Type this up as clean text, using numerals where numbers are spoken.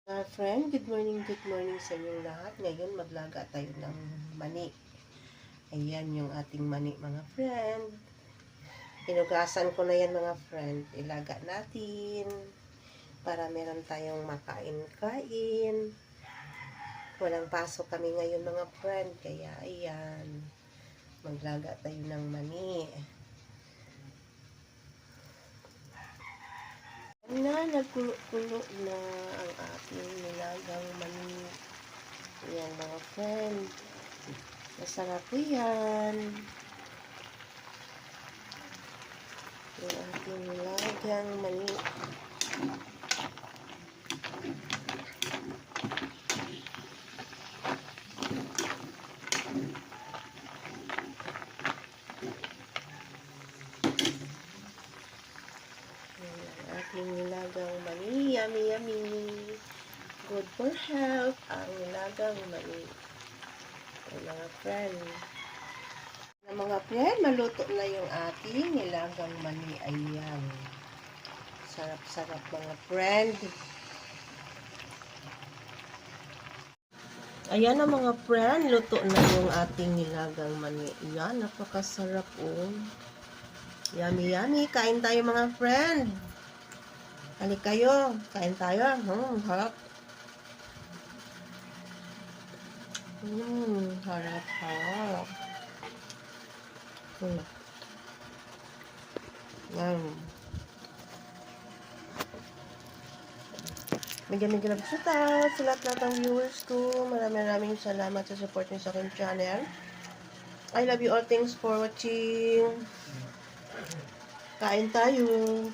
Good morning sa inyong lahat. Ngayon, maglaga tayo ng mani. Ayan yung ating mani, mga friend. Pinugasan ko na yan, mga friend. Ilaga natin para meron tayong makain-kain. Walang pasok kami ngayon, mga friend. Kaya, ayan. Maglaga tayo ng mani. Nagkulo-kulo na ang ating nilagang mani. Ayan, mga friend. Masarap po yan. Yung ating nilagang mani. Yung ating nilagang mani. Yummy, yummy. Good for health ang nilagang mani. Mga friend. Mga friend, maluto na yung ating nilagang mani. Ayan. Sarap-sarap, mga friend. Ayan na, mga friend, luto na yung ating nilagang mani. Ayan, napakasarap oh. Yummy, yummy. Kain tayo, mga friend. Halik kayo. Kain tayo. Harap. Harap, harap. Medyo sa lahat ng viewers ko. Maraming salamat sa support niyo sa aking channel. I love you all. Thanks for watching. Kain tayo.